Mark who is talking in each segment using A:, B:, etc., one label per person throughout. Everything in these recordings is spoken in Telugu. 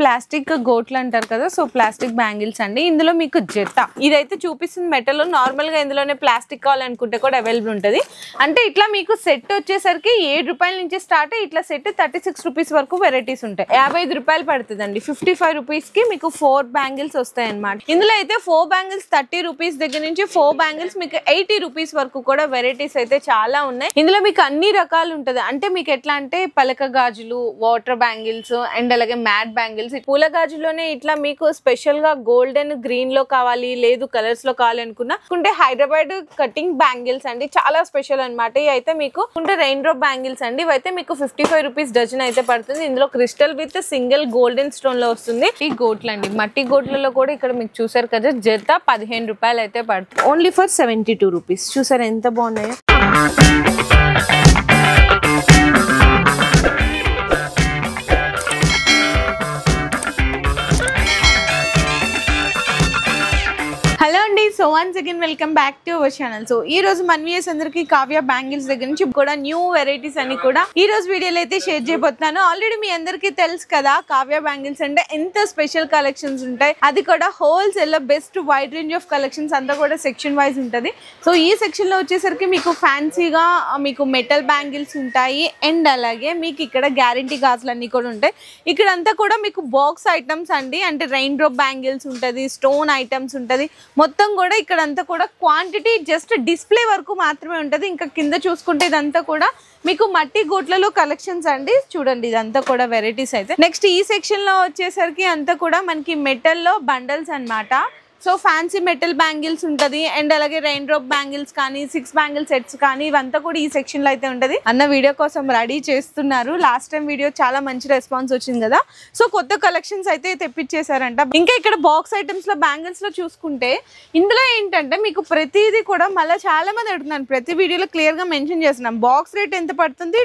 A: ప్లాస్టిక్ గోట్లు అంటారు కదా, సో ప్లాస్టిక్ బ్యాంగిల్స్ అండి. ఇందులో మీకు జత ఇదైతే చూపిస్తుంది మెటల్. నార్మల్ గా ఇందులోనే ప్లాస్టిక్ కావాలనుకుంటే కూడా అవైలబుల్ ఉంటుంది. అంటే ఇట్లా మీకు సెట్ వచ్చేసరికి 7 రూపాయల నుంచి స్టార్ట్. ఇట్లా సెట్ 36 రూపీస్ వరకు వెరైటీస్ ఉంటాయి. 55 రూపాయలు పడుతుందండి. 55 రూపీస్ కి మీకు 4 బ్యాంగిల్స్ వస్తాయి అన్నమాట. ఇందులో అయితే 4 బ్యాంగిల్స్ 30 రూపీస్ దగ్గర నుంచి 4 బ్యాంగిల్స్ మీకు 80 రూపీస్ వరకు కూడా వెరైటీస్ అయితే చాలా ఉన్నాయి. ఇందులో మీకు అన్ని రకాలు ఉంటది. అంటే మీకు ఎట్లా అంటే పలక గాజులు, వాటర్ బ్యాంగిల్స్ అండ్ అలాగే మ్యాట్ బ్యాంగిల్స్. పూల గాజులోనే ఇట్లా మీకు స్పెషల్ గా గోల్డెన్ గ్రీన్ లో కావాలి, లేదు కలర్స్ లో కావాలి అనుకుంటే హైదరాబాద్ కటింగ్ బ్యాంగిల్స్ అండి, చాలా స్పెషల్ అనమాట. ఇవి అయితే మీకు రెయిన్ డ్రాప్ బ్యాంగిల్స్ అండి. ఇవైతే మీకు 55 రూపీస్ డజన్ అయితే పడుతుంది. ఇందులో crystal with single golden stone లో వస్తుంది. ఈ గోట్లు అండి, మట్టి గోట్లలో కూడా ఇక్కడ మీకు చూసారు కదా, జత 15 రూపాయలు అయితే పడుతుంది. Only for 72 rupees. చూసారు ఎంత బాగున్నాయో. హలో అండి, so once again welcome back to our channel. So ఈ రోజు మన వ్యూయర్స్ అందరికి కావ్య బ్యాంగిల్స్ దగ్గర నుంచి కూడా న్యూ వెరైటీస్ అన్ని కూడా ఈ రోజు వీడియోలో అయితే షేర్ చేయబోతున్నాను. ఆల్రెడీ మీ అందరికీ తెలుసు కదా కావ్య బ్యాంగిల్స్ అంటే ఎంత స్పెషల్ కలెక్షన్స్ ఉంటాయి, అది కూడా హోల్సేల్ లో best wide range of collections అంతా కూడా సెక్షన్ వైజ్ ఉంటుంది. సో ఈ సెక్షన్ లో వచ్చేసరికి మీకు ఫ్యాన్సీగా మీకు మెటల్ బ్యాంగిల్స్ ఉంటాయి అండ్ అలాగే మీకు ఇక్కడ గ్యారంటీ గాజులు అన్ని కూడా ఉంటాయి. ఇక్కడ అంతా కూడా మీకు బాక్స్ ఐటమ్స్ అండి, అంటే రెయిన్ డ్రాప్ బ్యాంగిల్స్ ఉంటుంది, స్టోన్ ఐటమ్స్ ఉంటుంది. మొత్తం కూడా ఇక్కడ అంతా కూడా క్వాంటిటీ జస్ట్ డిస్ప్లే వరకు మాత్రమే ఉంటుంది. ఇంకా కింద చూసుకుంటే ఇదంతా కూడా మీకు మట్టి గోట్లలో కలెక్షన్స్ అండి. చూడండి ఇదంతా కూడా వెరైటీస్ అయితే. నెక్స్ట్ ఈ సెక్షన్ లో వచ్చేసరికి అంతా కూడా మనకి మెటల్ లో బండల్స్ అన్నమాట. సో ఫ్యాన్సీ మెటల్ బ్యాంగిల్స్ ఉంటుంది అండ్ అలాగే రెయిన్ డ్రాప్ బ్యాంగిల్స్ కానీ 6 బ్యాంగిల్ సెట్స్ కానీ ఇవంతా కూడా ఈ సెక్షన్ లో అయితే ఉంటుంది. అన్న వీడియో కోసం రెడీ చేస్తున్నారు. లాస్ట్ టైం వీడియో చాలా మంచి రెస్పాన్స్ వచ్చింది కదా, సో కొత్త కలెక్షన్స్ అయితే తెప్పించేశారంట. ఇంకా ఇక్కడ బాక్స్ ఐటమ్స్ లో బ్యాంగిల్స్ లో చూసుకుంటే ఇందులో ఏంటంటే మీకు ప్రతిదీ కూడా మళ్ళీ చాలా మంది అడుగుతున్నాను, ప్రతి వీడియోలో క్లియర్ గా మెన్షన్ చేస్తున్నాం. బాక్స్ రేట్ ఎంత పడుతుంది,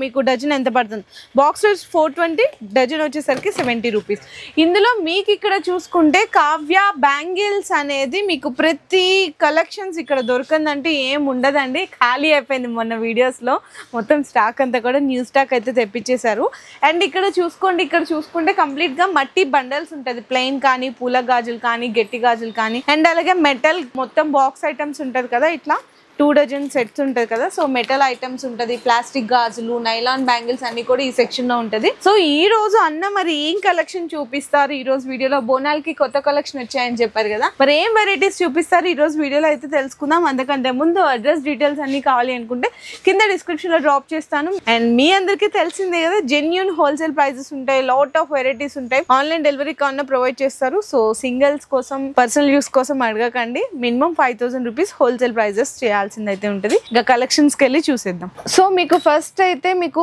A: మీకు డజన్ ఎంత పడుతుంది. బాక్స్ రేట్ 420, డజన్ వచ్చేసరికి 70 రూపీస్. ఇందులో మీకు ఇక్కడ చూసుకుంటే కావ్య బ్యాంగిల్స్ అనేది మీకు ప్రతి కలెక్షన్స్ ఇక్కడ దొరకందంటే ఏం ఉండదండి, ఖాళీ అయిపోయింది. మొన్న వీడియోస్ లో మొత్తం స్టాక్ అంతా కూడా న్యూ స్టాక్ అయితే తెప్పించేశారు. అండ్ ఇక్కడ చూసుకోండి, ఇక్కడ చూసుకుంటే కంప్లీట్ గా మట్టి బండల్స్ ఉంటుంది, ప్లెయిన్ కానీ పూల గాజులు కానీ గట్టి గాజులు కానీ అండ్ అలాగే మెటల్ మొత్తం బాక్స్ ఐటమ్స్ ఉంటుంది కదా, ఇట్లా 2 డజన్ సెట్స్ ఉంటుంది కదా. సో మెటల్ ఐటమ్స్ ఉంటుంది, ప్లాస్టిక్ గాజులు, నైలాన్ బ్యాంగిల్స్ అన్ని కూడా ఈ సెక్షన్ లో ఉంటుంది. సో ఈ రోజు అన్న మరి ఏం కలెక్షన్ చూపిస్తారు ఈ రోజు వీడియోలో? బోనాలకి కొత్త కలెక్షన్ వచ్చాయని చెప్పారు కదా, మరి ఏం వెరైటీస్ చూపిస్తారు ఈ రోజు వీడియోలో అయితే తెలుసుకుందాం. అందుకంటే ముందు అడ్రస్ డీటెయిల్స్ అన్ని కావాలి అనుకుంటే కింద డిస్క్రిప్షన్ లో డ్రాప్ చేస్తాను. అండ్ మీ అందరికీ తెలిసిందే కదా, జెన్యూన్ హోల్సేల్ ప్రైజెస్ ఉంటాయి, లాట్ ఆఫ్ వెరైటీస్ ఉంటాయి. ఆన్లైన్ డెలివరీ కన్నా ప్రొవైడ్ చేస్తారు. సో సింగిల్స్ కోసం, పర్సనల్ యూస్ కోసం అడగకండి. మినిమం 5000 రూపీస్ హోల్సేల్ ప్రైజెస్ చేయాలి అయితే ఉంటుంది. ఇంకా కలెక్షన్స్ కి వెళ్ళి చూసేద్దాం. సో మీకు ఫస్ట్ అయితే మీకు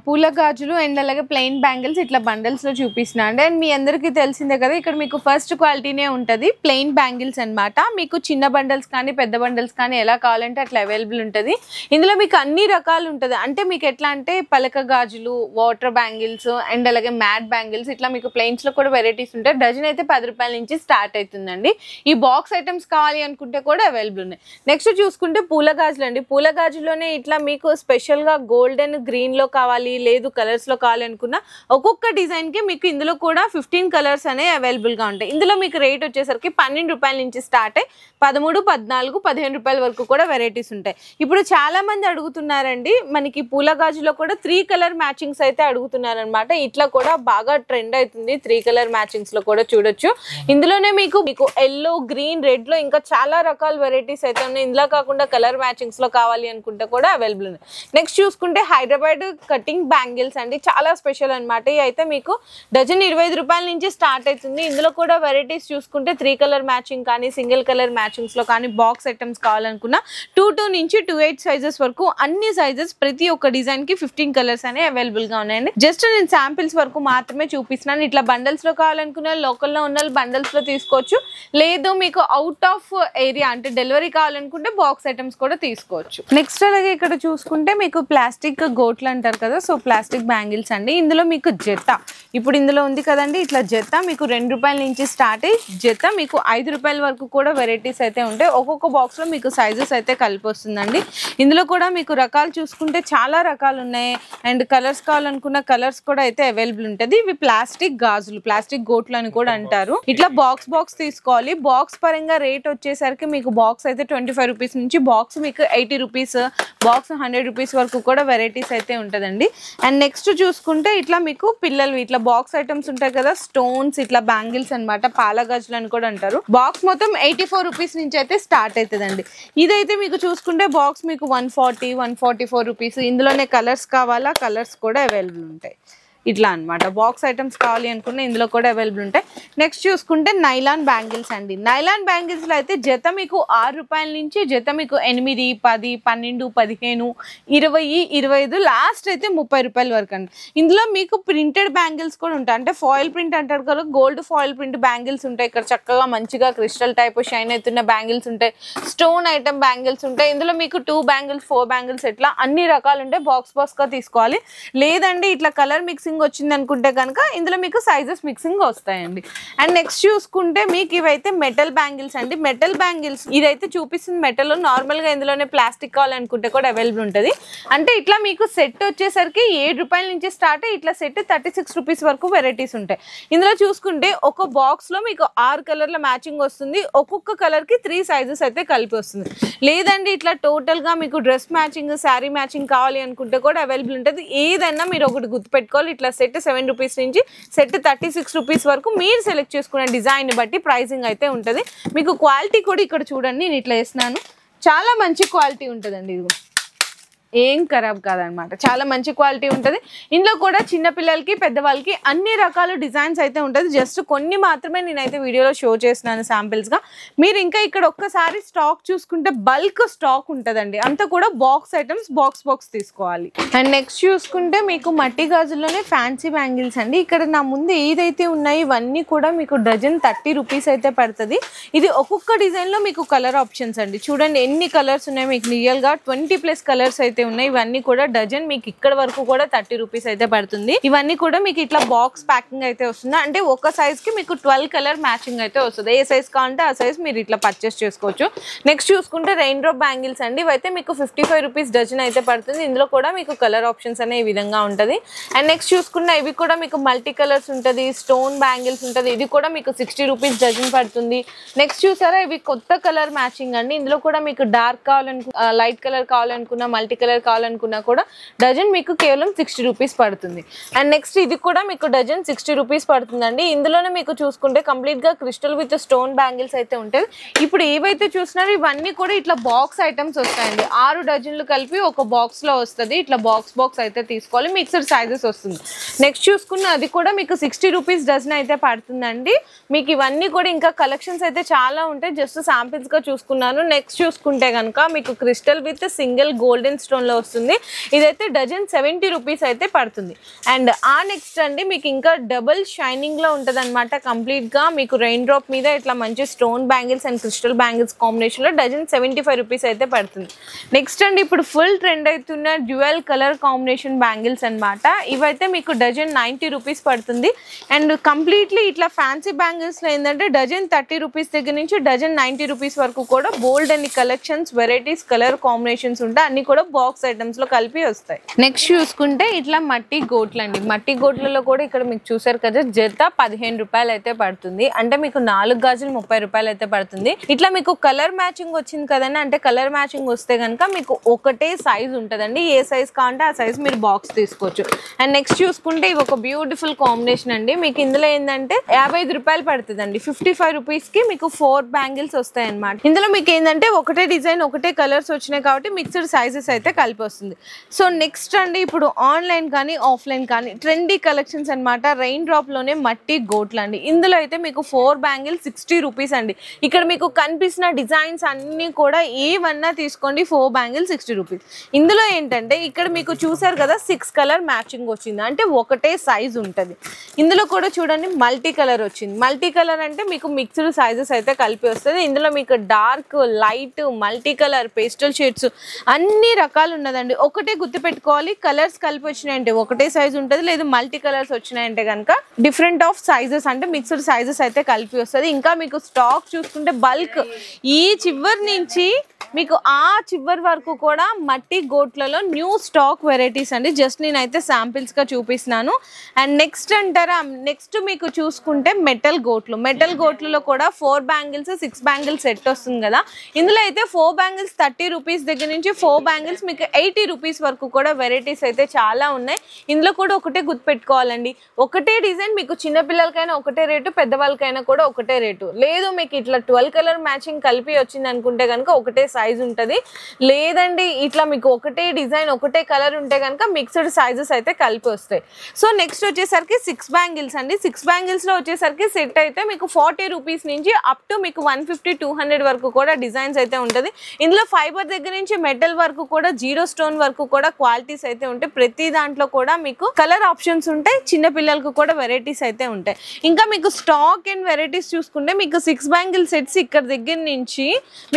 A: పూల గాజులు అండ్ అలాగే ప్లెయిన్ బ్యాంగిల్స్ ఇట్లా బండల్స్ లో చూపిస్తున్నా అండి. అండ్ మీ అందరికీ తెలిసిందే కదా, ఇక్కడ మీకు ఫస్ట్ క్వాలిటీనే ఉంటుంది ప్లెయిన్ బ్యాంగిల్స్ అన్నమాట. మీకు చిన్న బండల్స్ కానీ పెద్ద బండల్స్ కానీ ఎలా కావాలంటే అట్లా అవైలబుల్ ఉంటుంది. ఇందులో మీకు అన్ని రకాలు ఉంటుంది. అంటే మీకు ఎట్లా అంటే పలక గాజులు, వాటర్ బ్యాంగిల్స్ అండ్ అలాగే మ్యాట్ బ్యాంగిల్స్ ఇట్లా మీకు ప్లెయిన్స్ లో కూడా వెరైటీస్ ఉంటాయి. డజన్ అయితే 10 రూపాయల నుంచి స్టార్ట్ అవుతుందండి. ఈ బాక్స్ ఐటమ్స్ కావాలి అనుకుంటే కూడా అవైలబుల్ ఉన్నాయి. నెక్స్ట్ చూసుకుంటే పూల గాజులు అండి. పూల గాజులోనే ఇట్లా మీకు స్పెషల్ గా గోల్డెన్ గ్రీన్ లో కావాలి, లేదు కలర్స్ లో కావాలి అనుకున్నా ఒక్కొక్క డిజైన్ కి మీకు ఇందులో కూడా 15 కలర్స్ అనేవి అవైలబుల్ గా ఉంటాయి. ఇందులో మీకు రేట్ వచ్చేసరికి 12 రూపాయల నుంచి స్టార్ట్ అయ్యి 13, 14, 15 రూపాయల వరకు కూడా వెరైటీస్ ఉంటాయి. ఇప్పుడు చాలా మంది అడుగుతున్నారండి, మనకి పూల గాజులో కూడా 3 కలర్ మ్యాచింగ్స్ అయితే అడుగుతున్నారు అనమాట. ఇట్లా కూడా బాగా ట్రెండ్ అవుతుంది 3 కలర్ మ్యాచింగ్స్ లో కూడా చూడొచ్చు. ఇందులోనే మీకు ఎల్లో, గ్రీన్, రెడ్ లో ఇంకా చాలా రకాల వెరైటీస్ అయితే ఉన్నాయి. ఇందులో కాకుండా కలర్ మ్యాచింగ్స్ లో కావాలి అనుకుంటే కూడా అవైలబుల్ ఉంది. నెక్స్ట్ చూసుకుంటే హైదరాబాద్ కటింగ్ బ్యాంగిల్స్ అండి, చాలా స్పెషల్ అనమాట. ఇవి అయితే మీకు డజన్ 25 రూపాయల నుంచి స్టార్ట్ అవుతుంది. ఇందులో కూడా వెరైటీస్ చూసుకుంటే 3 కలర్ మ్యాచింగ్ కానీ సింగిల్ కలర్ మ్యాచింగ్స్ లో కానీ బాక్స్ ఐటమ్స్ కావాలనుకున్నా 22 నుంచి 28 సైజెస్ వరకు అన్ని సైజెస్ ప్రతి ఒక్క డిజైన్ కి 15 కలర్స్ అనేవి అవైలబుల్ గా ఉన్నాయండి. జస్ట్ నేను శాంపిల్స్ వరకు మాత్రమే చూపిస్తున్నాను. ఇట్లా బండల్స్ లో కావాలనుకున్న లోకల్ లో ఉన్న బండల్స్ లో తీసుకోవచ్చు, లేదు మీకు అవుట్ ఆఫ్ ఏరియా అంటే డెలివరీ కావాలనుకుంటే బాక్స్ బాక్స్ ఐటమ్స్ కూడా తీసుకోవచ్చు. నెక్స్ట్ అలాగే ఇక్కడ చూసుకుంటే మీకు ప్లాస్టిక్ గోట్లు అంటారు కదా, సో ప్లాస్టిక్ బ్యాంగిల్స్ అండి. ఇందులో మీకు జత ఇప్పుడు ఇందులో ఉంది కదండి, ఇట్లా జత మీకు 2 రూపాయల నుంచి స్టార్ట్ అయ్యి జత మీకు 5 రూపాయల వరకు కూడా వెరైటీస్ అయితే ఉంటాయి. ఒక్కొక్క బాక్స్ లో మీకు సైజెస్ అయితే కలిపి వస్తుందండి. ఇందులో కూడా మీకు రకాలు చూసుకుంటే చాలా రకాలు ఉన్నాయి. అండ్ కలర్స్ కావాలనుకున్న కలర్స్ కూడా అయితే అవైలబుల్ ఉంటుంది. ఇవి ప్లాస్టిక్ గాజులు, ప్లాస్టిక్ గోట్లు అని కూడా అంటారు. ఇట్లా బాక్స్ తీసుకోవాలి. బాక్స్ పరంగా రేట్ వచ్చేసరికి మీకు బాక్స్ అయితే 25 రూపీస్ నుంచి బాక్స్ మీకు 80 రూపీస్, బాక్స్ 100 రూపీస్ వరకు కూడా వెరైటీస్ అయితే ఉంటుందండి. అండ్ నెక్స్ట్ చూసుకుంటే ఇట్లా మీకు పిల్లలు ఇట్లా బాక్స్ ఐటమ్స్ ఉంటాయి కదా, స్టోన్స్ ఇట్లా బ్యాంగిల్స్ అనమాట, పాల గాజులు అని కూడా అంటారు. బాక్స్ మొత్తం 84 రూపీస్ నుంచి అయితే స్టార్ట్ అవుతుందండి. ఇదైతే మీకు చూసుకుంటే బాక్స్ మీకు 140, 144 రూపీస్. ఇందులోనే కలర్స్ కావాలా, కలర్స్ కూడా అవైలబుల్ ఉంటాయి. ఇట్లా అనమాట బాక్స్ ఐటమ్స్ కావాలి అనుకున్న ఇందులో కూడా అవైలబుల్ ఉంటాయి. నెక్స్ట్ చూసుకుంటే నైలాన్ బ్యాంగిల్స్ అండి. నైలాన్ బ్యాంగిల్స్ లో అయితే జత మీకు 6 రూపాయల నుంచి జత మీకు 8, 10, 12, 15, 20, 25 లాస్ట్ అయితే 30 రూపాయల వరకు అండి. ఇందులో మీకు ప్రింటెడ్ బ్యాంగిల్స్ కూడా ఉంటాయి. అంటే ఫాయిల్ ప్రింట్ అంటారు కదా, గోల్డ్ ఫాయిల్ ప్రింట్ బ్యాంగిల్స్ ఉంటాయి. ఇక్కడ చక్కగా మంచిగా క్రిస్టల్ టైప్ షైన్ అవుతున్న బ్యాంగిల్స్ ఉంటాయి. స్టోన్ ఐటమ్ బ్యాంగిల్స్ ఉంటాయి. ఇందులో మీకు 2 బ్యాంగిల్స్, 4 బ్యాంగిల్స్ ఇట్లా అన్ని రకాలు ఉంటాయి. బాక్స్ గా తీసుకోవాలి. లేదండి ఇట్లా కలర్ మిక్సింగ్ వచ్చింది అనుకుంటే కనుక ఇందులో మీకు సైజెస్ మిక్సింగ్ వస్తాయండి. అండ్ నెక్స్ట్ చూసుకుంటే మీకు ఇవైతే మెటల్ బ్యాంగిల్స్ అండి. మెటల్ బ్యాంగిల్స్ ఇదైతే చూపిస్తుంది మెటల్. నార్మల్ గా ఇందులోనే ప్లాస్టిక్ కావాలనుకుంటే కూడా అవైలబుల్ ఉంటుంది. అంటే ఇట్లా మీకు సెట్ వచ్చేసరికి 7 రూపాయల నుంచి స్టార్ట్ అయ్యి ఇట్లా సెట్ 36 రూపీస్ వరకు వెరైటీస్ ఉంటాయి. ఇందులో చూసుకుంటే ఒక బాక్స్ లో మీకు 6 కలర్ల మ్యాచింగ్ వస్తుంది. ఒక్కొక్క కలర్ కి 3 సైజెస్ అయితే కలిపి వస్తుంది. లేదండి ఇట్లా టోటల్ గా మీకు డ్రెస్ మ్యాచింగ్, శారీ మ్యాచింగ్ కావాలి అనుకుంటే కూడా అవైలబుల్ ఉంటుంది. ఏదైనా మీరు ఒకటి గుర్తుపెట్టుకోవాలి, ఇట్లా సెట్ 7 రూపీస్ నుంచి సెట్ 36 రూపీస్ వరకు మీరు సెలెక్ట్ చేసుకునే డిజైన్ బట్టి ప్రైసింగ్ అయితే ఉంటుంది. మీకు క్వాలిటీ కూడా ఇక్కడ చూడండి, నేను ఇట్లా వేసినాను, చాలా మంచి క్వాలిటీ ఉంటుందండి. ఇది ఏం ఖరాబ్ కాదనమాట, చాలా మంచి క్వాలిటీ ఉంటుంది. ఇందులో కూడా చిన్నపిల్లలకి, పెద్దవాళ్ళకి అన్ని రకాల డిజైన్స్ అయితే ఉంటుంది. జస్ట్ కొన్ని మాత్రమే నేనైతే వీడియోలో షో చేస్తున్నాను శాంపిల్స్గా. మీరు ఇంకా ఇక్కడ ఒక్కసారి స్టాక్ చూసుకుంటే బల్క్ స్టాక్ ఉంటుందండి. అంతా కూడా బాక్స్ ఐటమ్స్, బాక్స్ తీసుకోవాలి. అండ్ నెక్స్ట్ చూసుకుంటే మీకు మట్టి గాజుల్లోనే ఫ్యాన్సీ బ్యాంగిల్స్ అండి. ఇక్కడ నా ముందు ఏదైతే ఉన్నాయి ఇవన్నీ కూడా మీకు డజన్ 30 రూపీస్ అయితే పడుతుంది. ఇది ఒక్కొక్క డిజైన్లో మీకు కలర్ ఆప్షన్స్ అండి. చూడండి ఎన్ని కలర్స్ ఉన్నాయి, మీకు రియల్గా 20+ కలర్స్ అయితే ఉన్నాయి. ఇవన్నీ కూడా డజన్ మీకు ఇక్కడ వరకు కూడా 30 రూపీస్ అయితే పడుతుంది. ఇవన్నీ కూడా మీకు ఇట్లా బాక్స్ ప్యాకింగ్ అయితే వస్తుంది. అంటే ఒక సైజ్ కి మీకు 12 కలర్ మ్యాచింగ్ అయితే వస్తుంది. ఏ సైజ్ కావాలంటే ఆ సైజ్ మీరు ఇట్లా పర్చేస్ చేసుకోవచ్చు. నెక్స్ట్ చూసుకుంటే రెయిన్ డ్రాప్ బ్యాంగిల్స్ అండి. ఇవైతే మీకు 55 రూపీస్ డజన్ అయితే పడుతుంది. ఇందులో కూడా మీకు కలర్ ఆప్షన్స్ అనే ఈ విధంగా ఉంటుంది. అండ్ నెక్స్ట్ చూసుకున్న ఇవి కూడా మీకు మల్టీ కలర్స్ ఉంటుంది, స్టోన్ బ్యాంగిల్స్ ఉంటుంది. ఇది కూడా మీకు 60 రూపీస్ డజన్ పడుతుంది. నెక్స్ట్ చూసారా ఇవి కొత్త కలర్ మ్యాచింగ్ అండి. ఇందులో కూడా మీకు డార్క్ కావాలనుకున్న, లైట్ కలర్ కావాలనుకున్న, మల్టీ కలర్ కావాలనుకున్నా కూడా డజన్ మీకు కేవలం 60 రూపీస్ పడుతుంది. అండ్ నెక్స్ట్ ఇది కూడా మీకు డజన్ 60 రూపీస్ పడుతుందండి. ఇందులోనే మీకు చూసుకుంటే కంప్లీట్ గా క్రిస్టల్ విత్ స్టోన్ బ్యాంగిల్స్ అయితే ఉంటాయి. ఇప్పుడు ఏవైతే చూస్తున్నారో ఇవన్నీ కూడా ఇట్లా బాక్స్ ఐటమ్స్ వస్తాయండి. 6 డజన్లు కలిపి ఒక బాక్స్ లో వస్తుంది. ఇట్లా బాక్స్ అయితే తీసుకోవాలి, మిక్స్డ్ సైజెస్ వస్తుంది. నెక్స్ట్ చూసుకున్న అది కూడా మీకు 60 రూపీస్ డజన్ అయితే పడుతుందండి. మీకు ఇవన్నీ కూడా ఇంకా కలెక్షన్స్ అయితే చాలా ఉంటాయి. జస్ట్ శాంపిల్స్ గా చూసుకున్నాను. నెక్స్ట్ చూసుకుంటే కనుక మీకు crystal with single golden stone లో వస్తుంది. ఇదైతే డజన్ 70 రూపీస్ అయితే పడుతుంది. అండ్ ఆ నెక్స్ట్ అండి మీకు ఇంకా డబుల్ షైనింగ్ లో ఉంటది అనమాట. కంప్లీట్ గా మీకు రెయిన్ డ్రాప్ మీద ఇట్లా మంచి stone bangles and crystal bangles combination లో డజన్ 75 రూపీస్ అయితే పడుతుంది. నెక్స్ట్ అండి ఇప్పుడు ఫుల్ ట్రెండ్ అవుతున్న డ్యూయల్ కలర్ కాంబినేషన్ బ్యాంగిల్స్ అనమాట. ఇవైతే మీకు డజన్ 90 రూపీస్ పడుతుంది. అండ్ కంప్లీట్లీ ఇట్లా ఫ్యాన్సీ బ్యాంగిల్స్ లో ఏంటంటే డజన్ 30 రూపీస్ దగ్గర నుంచి డజన్ 90 రూపీస్ వరకు కూడా బోల్డ్ అన్ని కలెక్షన్స్, వెరైటీస్, కలర్ కాంబినేషన్స్ ఉంటాయి. అన్ని కూడా బాక్స్ ఐటమ్స్ లో కలిపి వస్తాయి. నెక్స్ట్ చూసుకుంటే ఇట్లా మట్టి గోట్లు అండి. మట్టి గోట్లలో కూడా ఇక్కడ మీకు చూసారు కదా జత 15 రూపాయలు అయితే పడుతుంది. అంటే మీకు 4 గాజులు 30 రూపాయలు అయితే పడుతుంది. ఇట్లా మీకు కలర్ మ్యాచింగ్ వచ్చింది కదండి. అంటే కలర్ మ్యాచింగ్ వస్తే కనుక మీకు ఒకటే సైజ్ ఉంటుందండి. ఏ సైజ్ కావాలంటే ఆ సైజ్ మీరు బాక్స్ తీసుకోవచ్చు. అండ్ నెక్స్ట్ చూసుకుంటే ఇవి ఒక బ్యూటిఫుల్ కాంబినేషన్ అండి. మీకు ఇందులో ఏంటంటే 55 రూపాయలు పడుతుందండి. 55 రూపీస్ కి మీకు 4 బ్యాంగిల్స్ వస్తాయి అనమాట. ఇందులో మీకు ఏంటంటే ఒకటే డిజైన్, ఒకటే కలర్స్ వచ్చినాయి కాబట్టి మిక్స్డ్ సైజెస్ అయితే కలిపి వస్తుంది. సో నెక్స్ట్ అండి ఇప్పుడు ఆన్లైన్ కానీ ఆఫ్లైన్ కానీ ట్రెండీ కలెక్షన్స్ అనమాట. రెయిన్ డ్రాప్లోనే మట్టి గోట్లు అండి. ఇందులో అయితే మీకు 4 బ్యాంగిల్స్ 60 రూపీస్ అండి. ఇక్కడ మీకు కనిపిస్తున్న డిజైన్స్ అన్నీ కూడా ఏవన్నా తీసుకోండి 4 బ్యాంగిల్స్ 60 రూపీస్. ఇందులో ఏంటంటే ఇక్కడ మీకు చూసారు కదా 6 కలర్ మ్యాచింగ్ వచ్చింది, అంటే ఒకటే సైజ్ ఉంటుంది. ఇందులో కూడా చూడండి మల్టీ కలర్ వచ్చింది. మల్టీ కలర్ అంటే మీకు మిక్స్డ్ సైజెస్ అయితే కలిపి వస్తుంది. ఇందులో మీకు dark, light, multi colour, pastel shades అన్ని రకాలు ఉన్నదండి. ఒకటే గుర్తుపెట్టుకోవాలి, కలర్స్ కలిపి వచ్చినాయంటే ఒకటే సైజ్ ఉంటుంది, లేదు మల్టీ కలర్స్ వచ్చినాయంటే కనుక డిఫరెంట్ ఆఫ్ సైజెస్ అంటే మిక్స్డ్ సైజెస్ అయితే కలిపి వస్తుంది. ఇంకా మీకు స్టాక్ చూసుకుంటే బల్క్ ఈ చివరి నుంచి మీకు ఆ చివరి వరకు కూడా మట్టి గోట్లలో న్యూ స్టాక్ వెరైటీస్ అండి. జస్ట్ నేనైతే శాంపిల్స్గా చూపిస్తున్నాను. అండ్ నెక్స్ట్ అంటారా, నెక్స్ట్ మీకు చూసుకుంటే మెటల్ గోట్లు. మెటల్ గోట్లలో కూడా 4 బ్యాంగిల్స్ 6 బ్యాంగిల్స్ సెట్ వస్తుంది కదా. ఇందులో అయితే 4 బ్యాంగిల్స్ 30 రూపీస్ దగ్గర నుంచి 4 బ్యాంగిల్స్ మీకు 80 రూపీస్ వరకు కూడా వెరైటీస్ అయితే చాలా ఉన్నాయి. ఇందులో కూడా ఒకటే గుర్తుపెట్టుకోవాలండి, ఒకటే డిజైన్ మీకు చిన్నపిల్లలకైనా ఒకటే రేటు, పెద్దవాళ్ళకైనా కూడా ఒకటే రేటు. లేదు మీకు ఇట్లా 12 కలర్ మ్యాచింగ్ కలిపి వచ్చింది అనుకుంటే కనుక ఒకటే సైజ్ ఉంటుంది. లేదండి ఇట్లా మీకు ఒకటే డిజైన్ ఒకటే కలర్ ఉంటే కనుక మిక్స్డ్ సైజెస్ అయితే కలిపి వస్తాయి. సో నెక్స్ట్ వచ్చేసరికి 6 బ్యాంగిల్స్ అండి. 6 బ్యాంగిల్స్లో వచ్చేసరికి సెట్ అయితే మీకు 40 రూపీస్ నుంచి అప్ టు మీకు 150-200 వరకు కూడా డిజైన్స్ అయితే ఉంటుంది. ఇందులో ఫైబర్ దగ్గర నుంచి మెటల్ వరకు కూడా, జీరో స్టోన్ వరకు కూడా క్వాలిటీస్ అయితే ఉంటాయి. ప్రతి దాంట్లో కూడా మీకు కలర్ ఆప్షన్స్ ఉంటాయి, చిన్న పిల్లలకు కూడా వెరైటీస్ అయితే ఉంటాయి. ఇంకా మీకు స్టాక్ అండ్ వెరైటీస్ చూసుకుంటే మీకు 6 బ్యాంగిల్ సెట్స్ ఇక్కడ దగ్గర నుంచి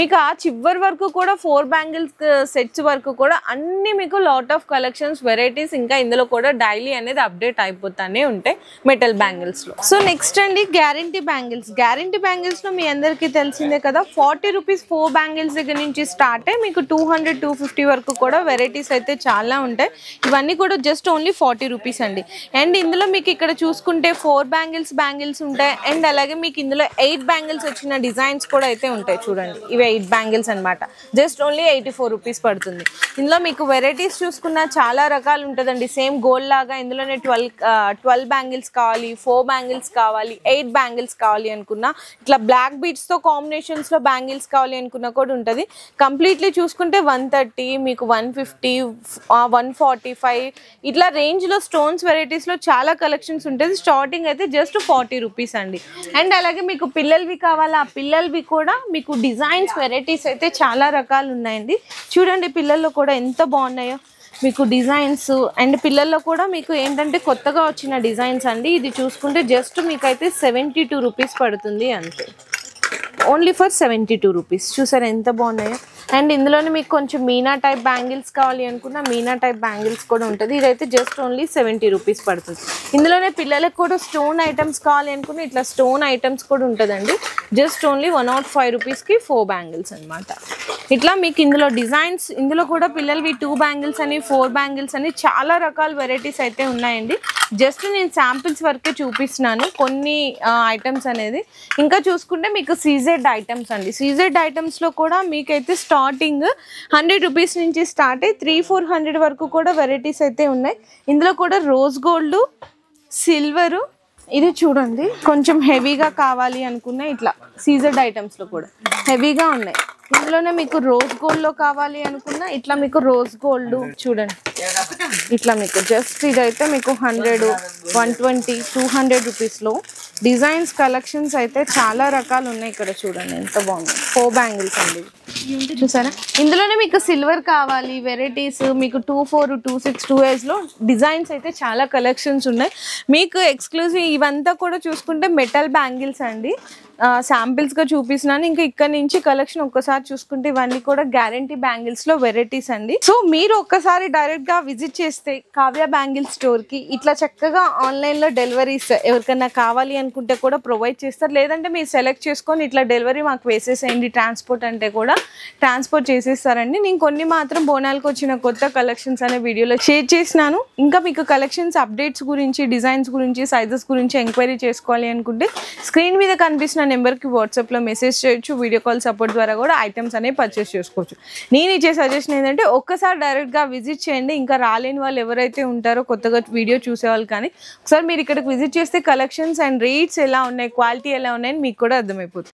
A: మీకు ఆ చివరి వరకు కూడా 4 బ్యాంగిల్స్ సెట్స్ వరకు కూడా అన్ని మీకు లాట్ ఆఫ్ కలెక్షన్స్ వెరైటీస్ ఇంకా ఇందులో కూడా డైలీ అనేది అప్డేట్ అయిపోతానే ఉంటాయి మెటల్ బ్యాంగిల్స్ లో. సో నెక్స్ట్ అండి గ్యారంటీ బ్యాంగిల్స్. గ్యారంటీ బ్యాంగిల్స్ లో మీ అందరికీ తెలిసిందే కదా, 40 రూపీస్ 4 బ్యాంగిల్స్ దగ్గర నుంచి స్టార్ట్ అయ్యి మీకు 200-250 వరకు కూడా వెరైటీస్ అయితే చాలా ఉంటాయి. ఇవన్నీ కూడా జస్ట్ ఓన్లీ 40 రూపీస్ అండి. అండ్ ఇందులో మీకు ఇక్కడ చూసుకుంటే 4 బ్యాంగిల్స్ ఉంటాయి. అండ్ అలాగే మీకు ఇందులో 8 బ్యాంగిల్స్ వచ్చిన డిజైన్స్ కూడా అయితే ఉంటాయి. చూడండి ఇవి 8 బ్యాంగిల్స్ అనమాట. జస్ట్ ఓన్లీ 84 రూపీస్ పడుతుంది. ఇందులో మీకు వెరైటీస్ చూసుకున్న చాలా రకాలు ఉంటుందండి. సేమ్ గోల్డ్ లాగా ఇందులోనే 12 బ్యాంగిల్స్ కావాలి, 4 బ్యాంగిల్స్ కావాలి, 8 బ్యాంగిల్స్ కావాలి అనుకున్నా, ఇట్లా బ్లాక్ బీట్స్తో కాంబినేషన్స్లో బ్యాంగిల్స్ కావాలి అనుకున్నా కూడా ఉంటుంది. కంప్లీట్లీ చూసుకుంటే 130, మీకు 150, 145 ఇట్లా రేంజ్లో స్టోన్స్ వెరైటీస్లో చాలా కలెక్షన్స్ ఉంటుంది. స్టార్టింగ్ అయితే జస్ట్ 40 రూపీస్ అండి. అండ్ అలాగే మీకు పిల్లలవి కావాలా, ఆ పిల్లలవి కూడా మీకు డిజైన్స్ వెరైటీస్ అయితే చాలా రకాలు ఉన్నాయండి. చూడండి పిల్లల్లో కూడా ఎంత బాగున్నాయో మీకు డిజైన్స్. అండ్ పిల్లల్లో కూడా మీకు ఏంటంటే కొత్తగా వచ్చిన డిజైన్స్ అండి. ఇది చూసుకుంటే జస్ట్ మీకైతే 72 రూపీస్ పడుతుంది అంతే, ఓన్లీ ఫర్ 72 రూపీస్. చూసారా ఎంత బాగున్నాయో. అండ్ ఇందులోనే మీకు కొంచెం మీనా టైప్ బ్యాంగిల్స్ కావాలి అనుకున్న మీనా టైప్ బ్యాంగిల్స్ కూడా ఉంటుంది. ఇదైతే జస్ట్ ఓన్లీ 70 రూపీస్ పడుతుంది. ఇందులోనే పిల్లలకు కూడా స్టోన్ ఐటమ్స్ కావాలి అనుకున్న ఇట్లా స్టోన్ ఐటమ్స్ కూడా ఉంటుందండి. జస్ట్ ఓన్లీ 105 రూపీస్కి 4 బ్యాంగిల్స్ అనమాట. ఇట్లా మీకు ఇందులో డిజైన్స్, ఇందులో కూడా పిల్లలవి 2 బ్యాంగిల్స్ అని 4 బ్యాంగిల్స్ అని చాలా రకాల వెరైటీస్ అయితే ఉన్నాయండి. జస్ట్ నేను శాంపిల్స్ వరకే చూపిస్తున్నాను కొన్ని ఐటమ్స్ అనేది. ఇంకా చూసుకుంటే మీకు సీజెడ్ ఐటమ్స్ అండి. సీజెడ్ ఐటమ్స్లో కూడా మీకైతే స్టార్టింగ్ 100 రూపీస్ నుంచి స్టార్ట్ అయ్యి 300-400 వరకు కూడా వెరైటీస్ అయితే ఉన్నాయి. ఇందులో కూడా రోజ్ గోల్డ్, సిల్వరు, ఇది చూడండి కొంచెం హెవీగా కావాలి అనుకున్న ఇట్లా సీజెడ్ ఐటమ్స్లో కూడా హెవీగా ఉన్నాయి. ఇందులోనే మీకు రోజ్ గోల్డ్లో కావాలి అనుకున్న ఇట్లా మీకు రోజ్ గోల్డ్ చూడండి ఇట్లా మీకు జస్ట్ ఇదైతే మీకు 100, 120, 200 రూపీస్లో డిజైన్స్ కలెక్షన్స్ అయితే చాలా రకాలు ఉన్నాయి. ఇక్కడ చూడండి ఎంత బాగుంది. 4 బ్యాంగిల్స్ అండి చూసారా. ఇందులోనే మీకు సిల్వర్ కావాలి వెరైటీస్ మీకు 24, 26, 2Aలో డిజైన్స్ అయితే చాలా కలెక్షన్స్ ఉన్నాయి. మీకు ఎక్స్క్లూజివ్ ఇవంతా కూడా చూసుకుంటే మెటల్ బ్యాంగిల్స్ అండి. శాంపిల్స్గా చూపిస్తున్నాను. ఇంకా ఇక్కడ నుంచి కలెక్షన్ ఒక్కసారి చూసుకుంటే ఇవన్నీ కూడా గ్యారంటీ బ్యాంగిల్స్లో వెరైటీస్ అండి. సో మీరు ఒక్కసారి డైరెక్ట్గా విజిట్ చేస్తే కావ్య బ్యాంగిల్ స్టోర్కి ఇట్లా చక్కగా ఆన్లైన్లో డెలివరీస్ ఎవరికైనా కావాలి అనుకుంటే కూడా ప్రొవైడ్ చేస్తారు. లేదంటే మీరు సెలెక్ట్ చేసుకొని ఇట్లా డెలివరీ మాకు వేసేసేయండి ట్రాన్స్పోర్ట్ అంటే కూడా ట్రాన్స్పోర్ట్ చేసేస్తారండి. నేను కొన్ని మాత్రం బోనాలకు వచ్చిన కొత్త కలెక్షన్స్ అనే వీడియోలో షేర్ చేసినాను. ఇంకా మీకు కలెక్షన్స్ అప్డేట్స్ గురించి, డిజైన్స్ గురించి, సైజెస్ గురించి ఎంక్వైరీ చేసుకోవాలి అనుకుంటే స్క్రీన్ మీద కనిపిస్తున్న నెంబర్కి వాట్సాప్లో మెసేజ్ చేయొచ్చు. వీడియో కాల్ సపోర్ట్ ద్వారా కూడా ఐటమ్స్ అనేవి పర్చేస్ చేసుకోవచ్చు. నేను ఇచ్చే సజెషన్ ఏంటంటే ఒక్కసారి డైరెక్ట్గా విజిట్ చేయండి. ఇంకా రాలేని వాళ్ళు ఎవరైతే ఉంటారో కొత్తగా వీడియో చూసేవాళ్ళు కానీ ఒకసారి మీరు ఇక్కడికి విజిట్ చేస్తే కలెక్షన్స్ అండ్ రేట్స్ ఎలా ఉన్నాయి, క్వాలిటీ ఎలా ఉన్నాయని మీకు కూడా అర్థమైపోతుంది.